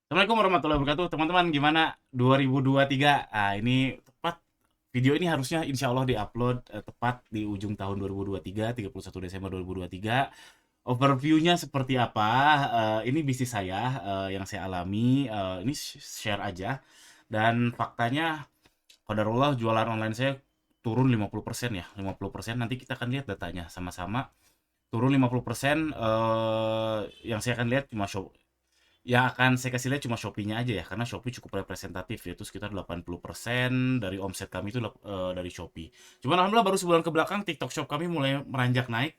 Assalamualaikum warahmatullahi wabarakatuh, teman-teman. Gimana 2023? Ini tepat video ini harusnya insya Allah diupload tepat di ujung tahun 2023, 31 Desember 2023. Overview-nya seperti apa? Ini bisnis saya yang saya alami. Ini share aja. Dan faktanya, qadarullah jualan online saya turun 50% ya, 50%. Nanti kita akan lihat datanya sama-sama. Turun 50%, yang saya akan lihat cuma yang akan saya kasih lihat cuma Shopee-nya aja ya, karena Shopee cukup representatif, yaitu sekitar 80% dari omset kami itu dari Shopee. Cuman alhamdulillah baru sebulan ke belakang TikTok Shop kami mulai meranjak naik.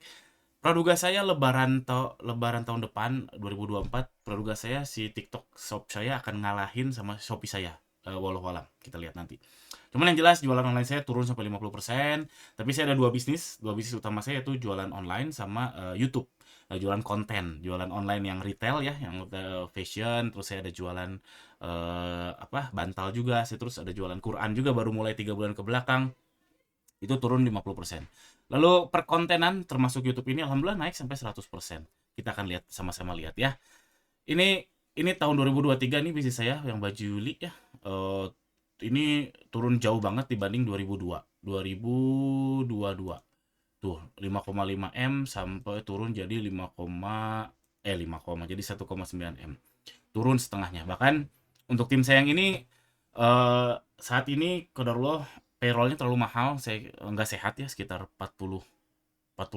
Praduga saya lebaran tahun depan 2024, praduga saya si TikTok Shop saya akan ngalahin sama Shopee saya. Walau alam, kita lihat nanti. Cuman yang jelas jualan online saya turun sampai 50%, tapi saya ada dua bisnis utama saya itu jualan online sama YouTube. Jualan konten, jualan online yang retail ya, yang fashion, terus saya ada jualan bantal juga, saya terus ada jualan Quran juga baru mulai 3 bulan ke belakang, itu turun 50%. Lalu perkontenan termasuk YouTube ini alhamdulillah naik sampai 100%. Kita akan lihat sama-sama lihat ya. Ini ini tahun 2023 nih bisnis saya yang baju Yuli ya. Eh, ini turun jauh banget dibanding 2002. 2022. Tuh, 5,5 M sampai turun jadi 5, jadi 1,9 M. Turun setengahnya. Bahkan untuk tim saya yang ini saat ini qadarullah payrollnya terlalu mahal, saya nggak sehat ya, sekitar 40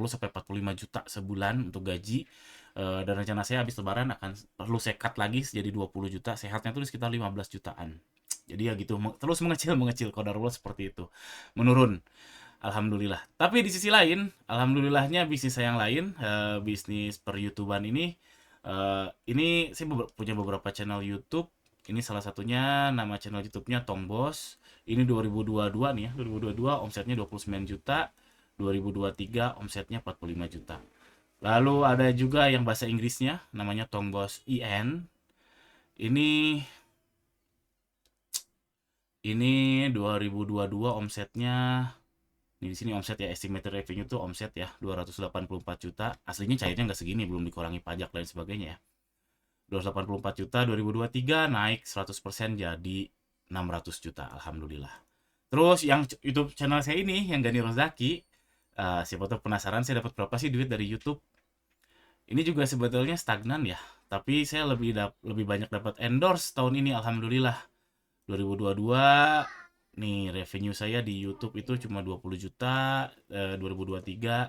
sampai 45 juta sebulan untuk gaji. Dan rencana saya habis lebaran akan perlu saya cut lagi jadi 20 juta, sehatnya tuh di sekitar 15 jutaan. Jadi ya gitu, terus mengecil mengecil qadarullah seperti itu. Menurun. Alhamdulillah. Tapi di sisi lain, alhamdulillahnya bisnis saya yang lain, bisnis per YouTubean ini saya punya beberapa channel YouTube. Ini salah satunya nama channel YouTube-nya Tongbos. Ini 2022 nih ya, 2022 omsetnya 29 juta, 2023 omsetnya 45 juta. Lalu ada juga yang bahasa Inggrisnya namanya Tongbos IN. Ini ini 2022 omsetnya. Ini di sini omset ya, estimated revenue tuh omset ya 284 juta. Aslinya cairnya nggak segini, belum dikurangi pajak dan sebagainya ya. 284 juta, 2023 naik 100% jadi 600 juta. Alhamdulillah. Terus yang YouTube channel saya ini, yang Gani Rozaki, siapa tahu penasaran saya dapat berapa sih duit dari YouTube. Ini juga sebetulnya stagnan ya. Tapi saya lebih banyak dapat endorse tahun ini, alhamdulillah. 2022 nih revenue saya di YouTube itu cuma 20 juta, 2023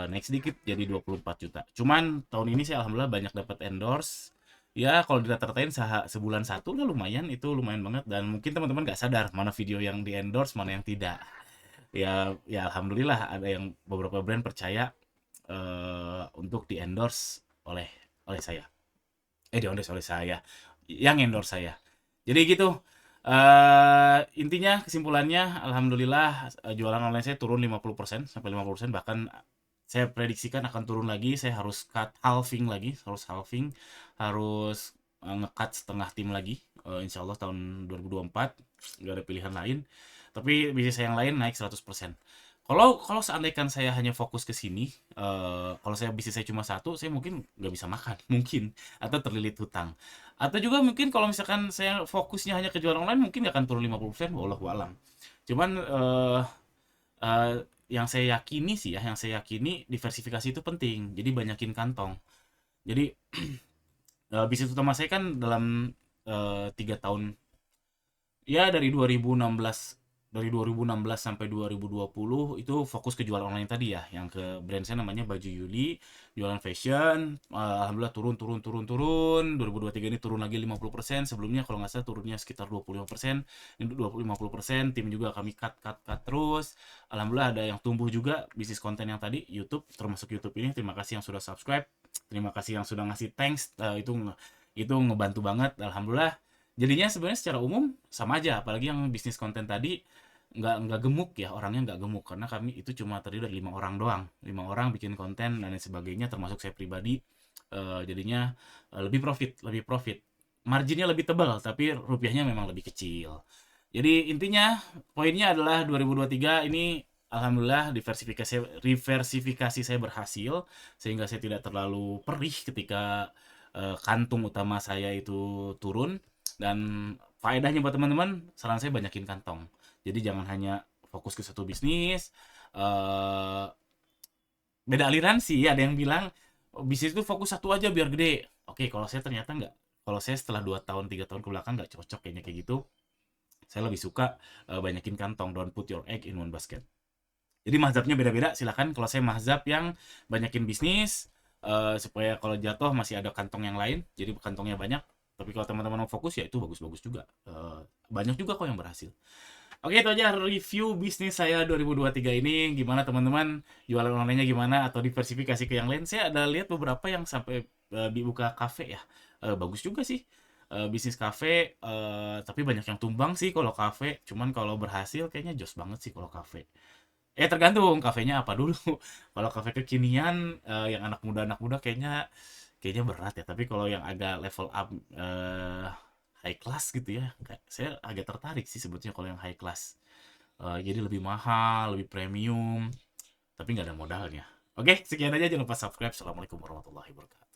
naik sedikit jadi 24 juta. Cuman tahun ini saya alhamdulillah banyak dapat endorse. Ya kalau diratain sebulan satu lah lumayan, itu lumayan banget, dan mungkin teman-teman nggak sadar mana video yang di endorse mana yang tidak. Ya alhamdulillah ada yang beberapa brand percaya untuk di endorse oleh saya. Di endorse oleh saya, yang endorse saya. Jadi gitu. Intinya kesimpulannya alhamdulillah jualan online saya turun 50% sampai 50%, bahkan saya prediksikan akan turun lagi. Saya harus cut halving lagi, harus nge-cut setengah tim lagi. Insya Allah tahun 2024 nggak ada pilihan lain. Tapi bisnis saya yang lain naik 100%. Kalau kalau seandainya saya hanya fokus ke sini, kalau saya bisnis saya cuma satu, saya mungkin nggak bisa makan, mungkin, atau terlilit hutang. Atau juga mungkin kalau misalkan saya fokusnya hanya ke jualan online, mungkin nggak akan turun 50%, wallahu alam. Cuman eh, yang saya yakini sih ya, yang saya yakini diversifikasi itu penting. Jadi banyakin kantong. Jadi bisnis utama saya kan dalam 3 tahun, ya dari 2016 sampai 2020 itu fokus ke jualan online tadi ya, yang ke brand saya namanya Baju Yuli, jualan fashion. Alhamdulillah turun turun turun turun. 2023 ini turun lagi 50%. Sebelumnya kalau nggak salah turunnya sekitar 25%. Ini 50%. Tim juga kami cut cut cut terus. Alhamdulillah ada yang tumbuh juga bisnis konten yang tadi YouTube, termasuk YouTube ini. Terima kasih yang sudah subscribe, terima kasih yang sudah ngasih thanks. Itu ngebantu banget, alhamdulillah. Jadinya sebenarnya secara umum sama aja, apalagi yang bisnis konten tadi nggak gemuk ya, orangnya nggak gemuk, karena kami itu cuma terdiri dari 5 orang doang, 5 orang bikin konten dan lain sebagainya, termasuk saya pribadi. Jadinya lebih profit, marginnya lebih tebal, tapi rupiahnya memang lebih kecil. Jadi intinya poinnya adalah 2023 ini alhamdulillah diversifikasi diversifikasi saya berhasil, sehingga saya tidak terlalu perih ketika kantung utama saya itu turun. Dan faedahnya buat teman-teman, saran saya banyakin kantong. Jadi jangan hanya fokus ke satu bisnis. eh Beda aliran sih, ada yang bilang "Oh, bisnis itu fokus satu aja biar gede." Oke, kalau saya ternyata nggak. Kalau saya setelah 2 tahun 3 tahun ke belakang nggak cocok kayaknya kayak gitu. Saya lebih suka banyakin kantong, don't put your egg in one basket. Jadi mazhabnya beda-beda, silakan. Kalau saya mazhab yang banyakin bisnis, supaya kalau jatuh masih ada kantong yang lain, jadi kantongnya banyak. Tapi kalau teman-teman mau fokus ya itu bagus-bagus juga. Banyak juga kok yang berhasil. Oke, itu aja review bisnis saya 2023 ini. Gimana teman-teman, jualan online-nya gimana atau diversifikasi ke yang lain? Saya ada lihat beberapa yang sampai dibuka kafe ya. Bagus juga sih. Bisnis kafe, tapi banyak yang tumbang sih kalau kafe. Cuman kalau berhasil kayaknya jos banget sih kalau kafe. Tergantung kafenya apa dulu. Kalau kafe kekinian, yang anak muda kayaknya kayaknya berat ya. Tapi kalau yang agak level up, high class gitu ya, kayak saya agak tertarik sih sebetulnya kalau yang high class. Jadi lebih mahal, lebih premium, tapi nggak ada modalnya. Oke, sekian aja. Jangan lupa subscribe. Assalamualaikum warahmatullahi wabarakatuh.